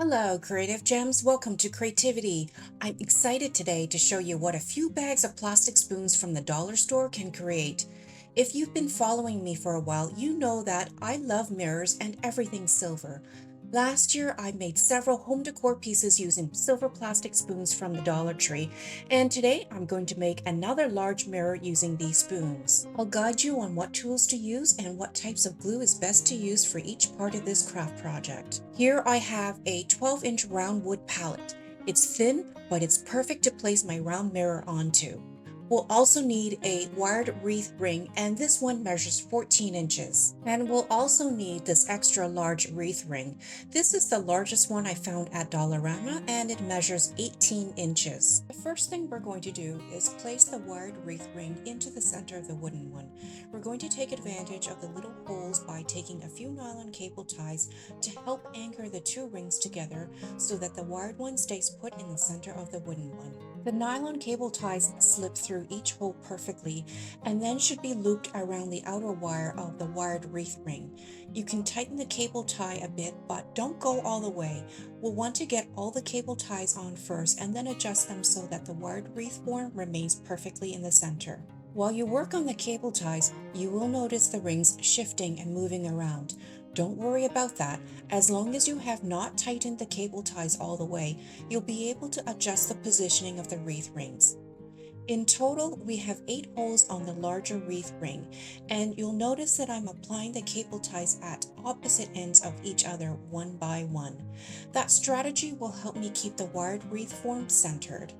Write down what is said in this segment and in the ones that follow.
Hello, Creative Gems. Welcome to Creativity. I'm excited today to show you what a few bags of plastic spoons from the dollar store can create. If you've been following me for a while, you know that I love mirrors and everything silver. Last year, I made several home decor pieces using silver plastic spoons from the Dollar Tree, and today I'm going to make another large mirror using these spoons. I'll guide you on what tools to use and what types of glue is best to use for each part of this craft project. Here I have a 12-inch round wood palette. It's thin, but it's perfect to place my round mirror onto. We'll also need a wired wreath ring, and this one measures 14 inches. And we'll also need this extra large wreath ring. This is the largest one I found at Dollarama, and it measures 18 inches. The first thing we're going to do is place the wired wreath ring into the center of the wooden one. We're going to take advantage of the little holes by taking a few nylon cable ties to help anchor the two rings together so that the wired one stays put in the center of the wooden one. The nylon cable ties slip through each hole perfectly and then should be looped around the outer wire of the wired wreath ring. You can tighten the cable tie a bit, but don't go all the way. We'll want to get all the cable ties on first and then adjust them so that the wired wreath form remains perfectly in the center. While you work on the cable ties, you will notice the rings shifting and moving around. Don't worry about that. As long as you have not tightened the cable ties all the way, you'll be able to adjust the positioning of the wreath rings. In total, we have 8 holes on the larger wreath ring, and you'll notice that I'm applying the cable ties at opposite ends of each other one by one. That strategy will help me keep the wired wreath form centered.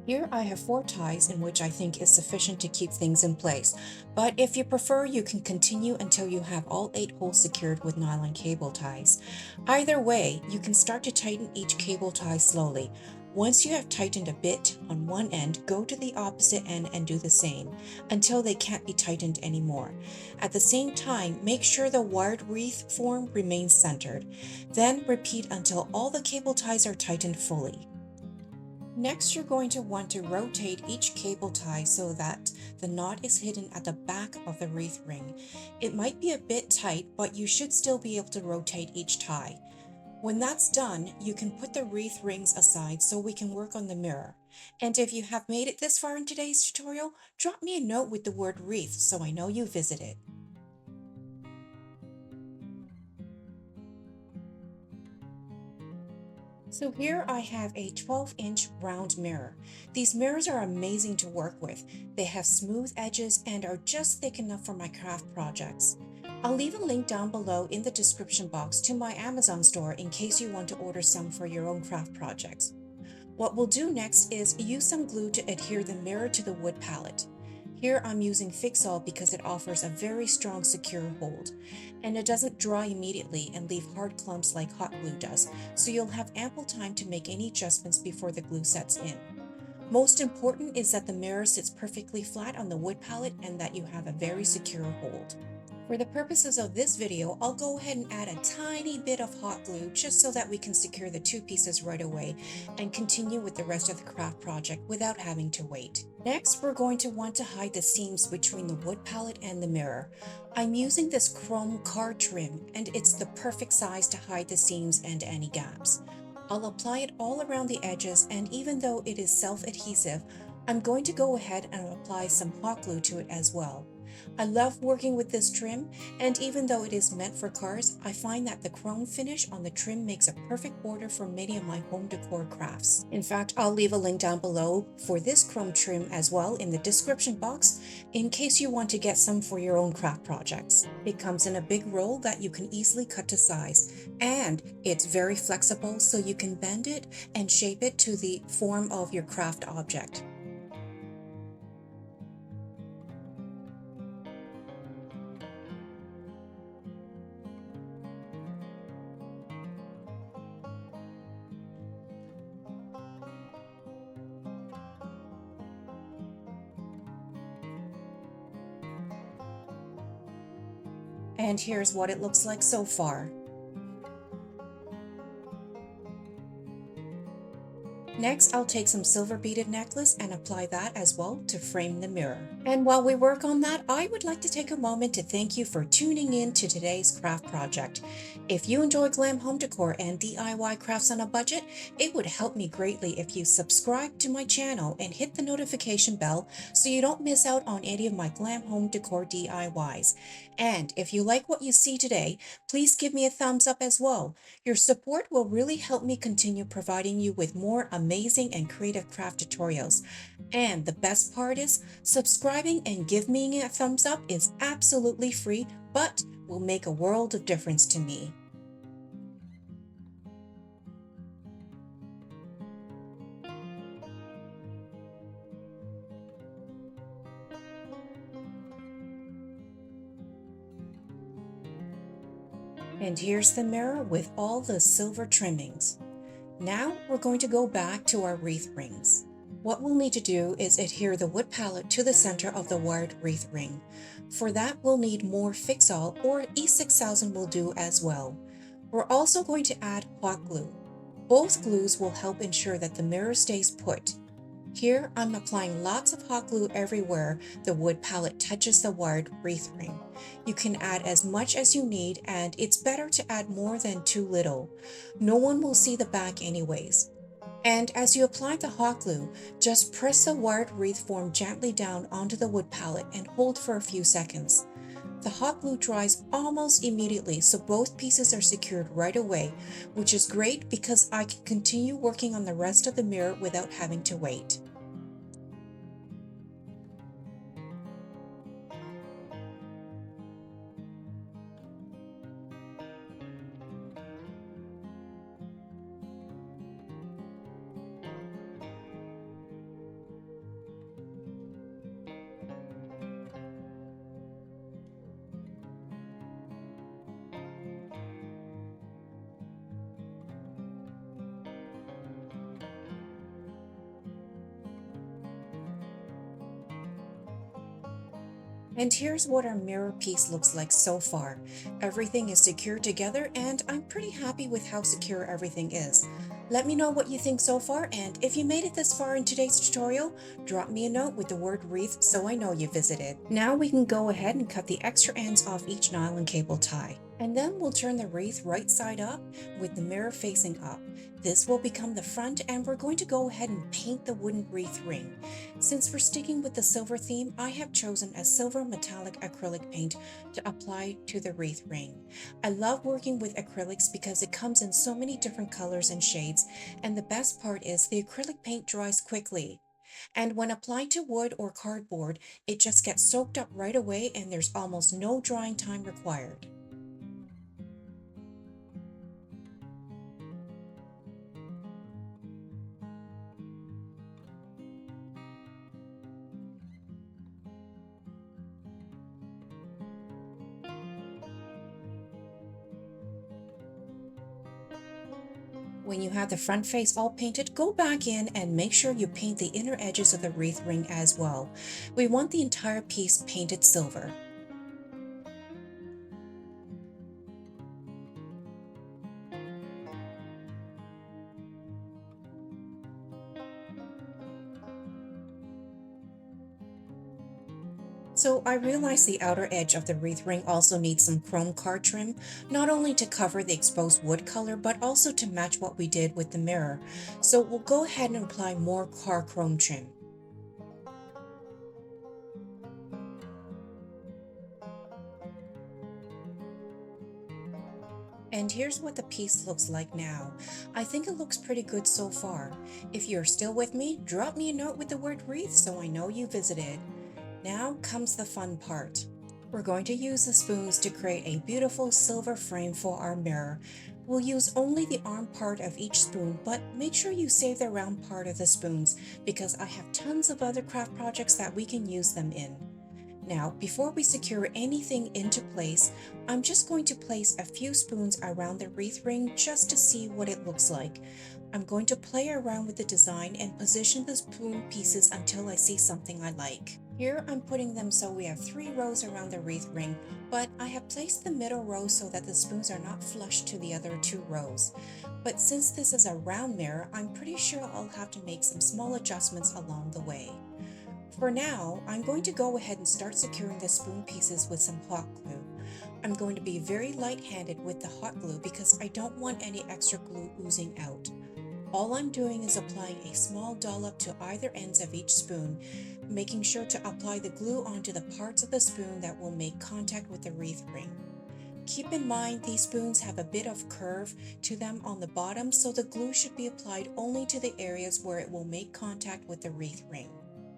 Here I have 4 ties in which I think is sufficient to keep things in place, but if you prefer, you can continue until you have all 8 holes secured with nylon cable ties. Either way, you can start to tighten each cable tie slowly. Once you have tightened a bit on one end, go to the opposite end and do the same, until they can't be tightened anymore. At the same time, make sure the wired wreath form remains centered. Then repeat until all the cable ties are tightened fully. Next, you're going to want to rotate each cable tie so that the knot is hidden at the back of the wreath ring. It might be a bit tight, but you should still be able to rotate each tie. When that's done, you can put the wreath rings aside so we can work on the mirror. And if you have made it this far in today's tutorial, drop me a note with the word wreath so I know you visited. So here I have a 12-inch round mirror. These mirrors are amazing to work with. They have smooth edges and are just thick enough for my craft projects. I'll leave a link down below in the description box to my Amazon store in case you want to order some for your own craft projects. What we'll do next is use some glue to adhere the mirror to the wood palette. Here I'm using Fix-All because it offers a very strong secure hold, and it doesn't dry immediately and leave hard clumps like hot glue does, so you'll have ample time to make any adjustments before the glue sets in. Most important is that the mirror sits perfectly flat on the wood palette and that you have a very secure hold. For the purposes of this video, I'll go ahead and add a tiny bit of hot glue just so that we can secure the 2 pieces right away and continue with the rest of the craft project without having to wait. Next, we're going to want to hide the seams between the wood palette and the mirror. I'm using this chrome card trim, and it's the perfect size to hide the seams and any gaps. I'll apply it all around the edges, and even though it is self-adhesive, I'm going to go ahead and apply some hot glue to it as well. I love working with this trim, and even though it is meant for cars, I find that the chrome finish on the trim makes a perfect border for many of my home decor crafts. In fact, I'll leave a link down below for this chrome trim as well in the description box in case you want to get some for your own craft projects. It comes in a big roll that you can easily cut to size, and it's very flexible so you can bend it and shape it to the form of your craft object. And here's what it looks like so far. Next, I'll take some silver beaded necklace and apply that as well to frame the mirror. And while we work on that, I would like to take a moment to thank you for tuning in to today's craft project. If you enjoy glam home decor and DIY crafts on a budget, it would help me greatly if you subscribe to my channel and hit the notification bell so you don't miss out on any of my glam home decor DIYs. And if you like what you see today, please give me a thumbs up as well. Your support will really help me continue providing you with more amazing and creative craft tutorials. And the best part is, subscribing and giving me a thumbs up is absolutely free, but will make a world of difference to me. And here's the mirror with all the silver trimmings. Now we're going to go back to our wreath rings. What we'll need to do is adhere the wood palette to the center of the wired wreath ring. For that, we'll need more Fix-All or E6000 will do as well. We're also going to add hot glue. Both glues will help ensure that the mirror stays put. Here, I'm applying lots of hot glue everywhere the wood palette touches the wired wreath ring. You can add as much as you need, and it's better to add more than too little. No one will see the back anyways. And as you apply the hot glue, just press the wired wreath form gently down onto the wood palette and hold for a few seconds. The hot glue dries almost immediately, so both pieces are secured right away, which is great because I can continue working on the rest of the mirror without having to wait. And here's what our mirror piece looks like so far. Everything is secured together and I'm pretty happy with how secure everything is. Let me know what you think so far, and if you made it this far in today's tutorial, drop me a note with the word wreath so I know you visited. Now we can go ahead and cut the extra ends off each nylon cable tie. And then we'll turn the wreath right side up with the mirror facing up. This will become the front, and we're going to go ahead and paint the wooden wreath ring. Since we're sticking with the silver theme, I have chosen a silver metallic acrylic paint to apply to the wreath ring. I love working with acrylics because it comes in so many different colors and shades, and the best part is the acrylic paint dries quickly. And when applied to wood or cardboard, it just gets soaked up right away and there's almost no drying time required. When you have the front face all painted, go back in and make sure you paint the inner edges of the wreath ring as well. We want the entire piece painted silver. So I realized the outer edge of the wreath ring also needs some chrome card trim, not only to cover the exposed wood color, but also to match what we did with the mirror. So we'll go ahead and apply more car chrome trim. And here's what the piece looks like now. I think it looks pretty good so far. If you're still with me, drop me a note with the word wreath so I know you visited. Now comes the fun part. We're going to use the spoons to create a beautiful silver frame for our mirror. We'll use only the arm part of each spoon, but make sure you save the round part of the spoons because I have tons of other craft projects that we can use them in. Now, before we secure anything into place, I'm just going to place a few spoons around the wreath ring just to see what it looks like. I'm going to play around with the design and position the spoon pieces until I see something I like. Here I'm putting them so we have 3 rows around the wreath ring, but I have placed the middle row so that the spoons are not flush to the other 2 rows. But since this is a round mirror, I'm pretty sure I'll have to make some small adjustments along the way. For now, I'm going to go ahead and start securing the spoon pieces with some hot glue. I'm going to be very light-handed with the hot glue because I don't want any extra glue oozing out. All I'm doing is applying a small dollop to either ends of each spoon, making sure to apply the glue onto the parts of the spoon that will make contact with the wreath ring. Keep in mind these spoons have a bit of curve to them on the bottom, so the glue should be applied only to the areas where it will make contact with the wreath ring.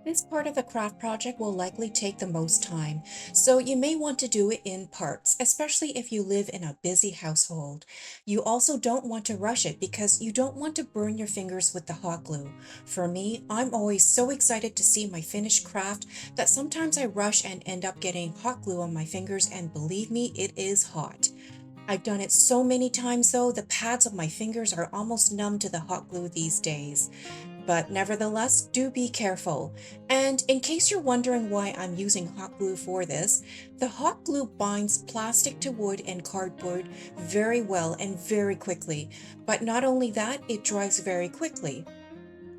This part of the craft project will likely take the most time, so you may want to do it in parts, especially if you live in a busy household. You also don't want to rush it because you don't want to burn your fingers with the hot glue. For me, I'm always so excited to see my finished craft that sometimes I rush and end up getting hot glue on my fingers, and believe me, it is hot. I've done it so many times though, the pads of my fingers are almost numb to the hot glue these days. But nevertheless, do be careful. And in case you're wondering why I'm using hot glue for this, the hot glue binds plastic to wood and cardboard very well and very quickly. But not only that, it dries very quickly.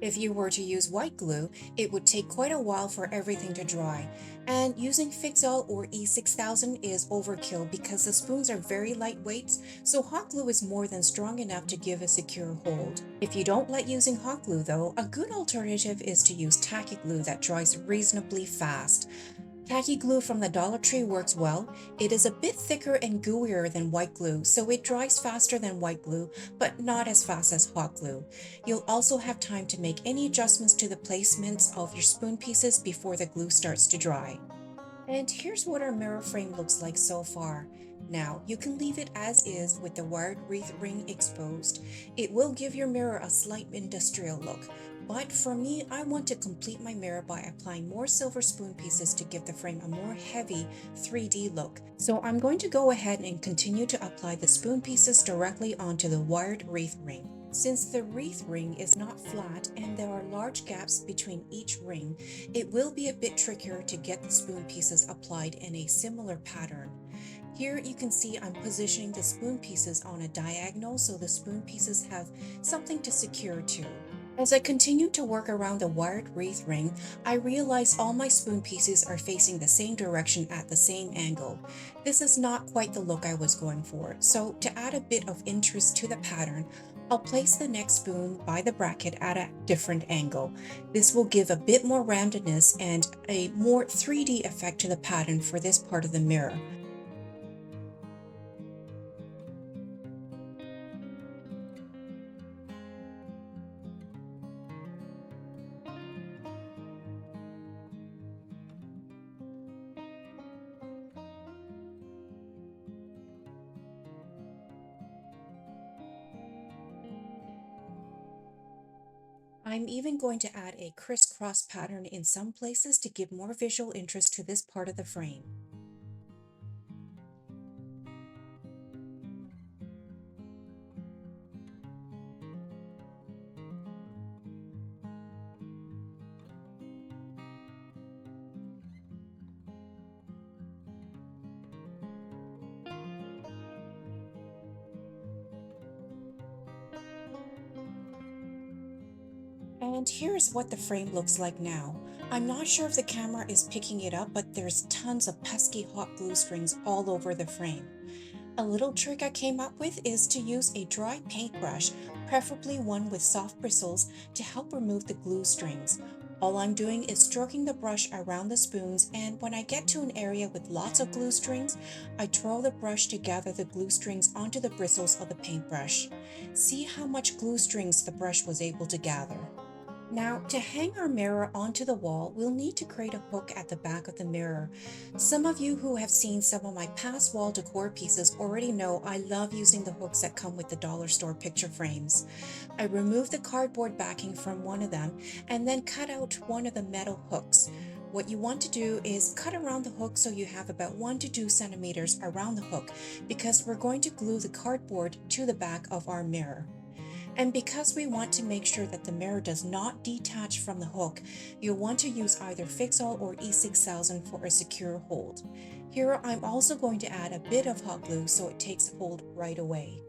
If you were to use white glue, it would take quite a while for everything to dry. And using Fix-All or E6000 is overkill because the spoons are very lightweight, so hot glue is more than strong enough to give a secure hold. If you don't like using hot glue though, a good alternative is to use tacky glue that dries reasonably fast. Tacky glue from the Dollar Tree works well. It is a bit thicker and gooier than white glue, so it dries faster than white glue, but not as fast as hot glue. You'll also have time to make any adjustments to the placements of your spoon pieces before the glue starts to dry. And here's what our mirror frame looks like so far. Now, you can leave it as is with the wired wreath ring exposed. It will give your mirror a slight industrial look. But for me, I want to complete my mirror by applying more silver spoon pieces to give the frame a more heavy 3D look. So I'm going to go ahead and continue to apply the spoon pieces directly onto the wired wreath ring. Since the wreath ring is not flat and there are large gaps between each ring, it will be a bit trickier to get the spoon pieces applied in a similar pattern. Here you can see I'm positioning the spoon pieces on a diagonal so the spoon pieces have something to secure to. As I continue to work around the wired wreath ring, I realize all my spoon pieces are facing the same direction at the same angle. This is not quite the look I was going for, so to add a bit of interest to the pattern, I'll place the next spoon by the bracket at a different angle. This will give a bit more roundedness and a more 3D effect to the pattern for this part of the mirror. I'm even going to add a crisscross pattern in some places to give more visual interest to this part of the frame. And here's what the frame looks like now. I'm not sure if the camera is picking it up, but there's tons of pesky hot glue strings all over the frame. A little trick I came up with is to use a dry paintbrush, preferably one with soft bristles, to help remove the glue strings. All I'm doing is stroking the brush around the spoons, and when I get to an area with lots of glue strings, I twirl the brush to gather the glue strings onto the bristles of the paintbrush. See how much glue strings the brush was able to gather. Now, to hang our mirror onto the wall, we'll need to create a hook at the back of the mirror. Some of you who have seen some of my past wall decor pieces already know I love using the hooks that come with the dollar store picture frames. I removed the cardboard backing from one of them and then cut out one of the metal hooks. What you want to do is cut around the hook so you have about 1 to 2 centimeters around the hook because we're going to glue the cardboard to the back of our mirror. And because we want to make sure that the mirror does not detach from the hook, you'll want to use either Fix-All or E6000 for a secure hold. Here I'm also going to add a bit of hot glue so it takes hold right away.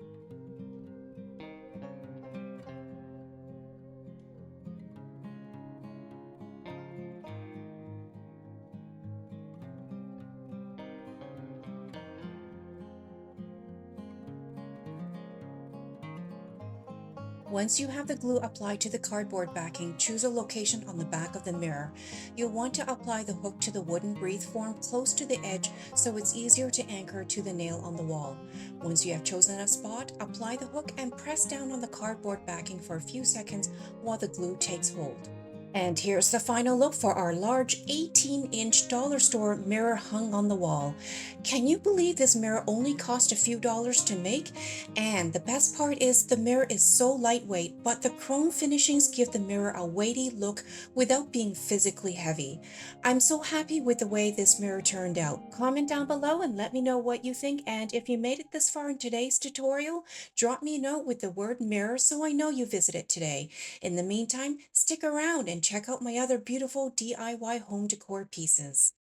Once you have the glue applied to the cardboard backing, choose a location on the back of the mirror. You'll want to apply the hook to the wooden wreath form close to the edge so it's easier to anchor to the nail on the wall. Once you have chosen a spot, apply the hook and press down on the cardboard backing for a few seconds while the glue takes hold. And here's the final look for our large 18-inch dollar store mirror hung on the wall. Can you believe this mirror only cost a few dollars to make? And the best part is the mirror is so lightweight, but the chrome finishings give the mirror a weighty look without being physically heavy. I'm so happy with the way this mirror turned out. Comment down below and let me know what you think. And if you made it this far in today's tutorial, drop me a note with the word mirror so I know you visited today. In the meantime, stick around and check out my other beautiful DIY home decor pieces.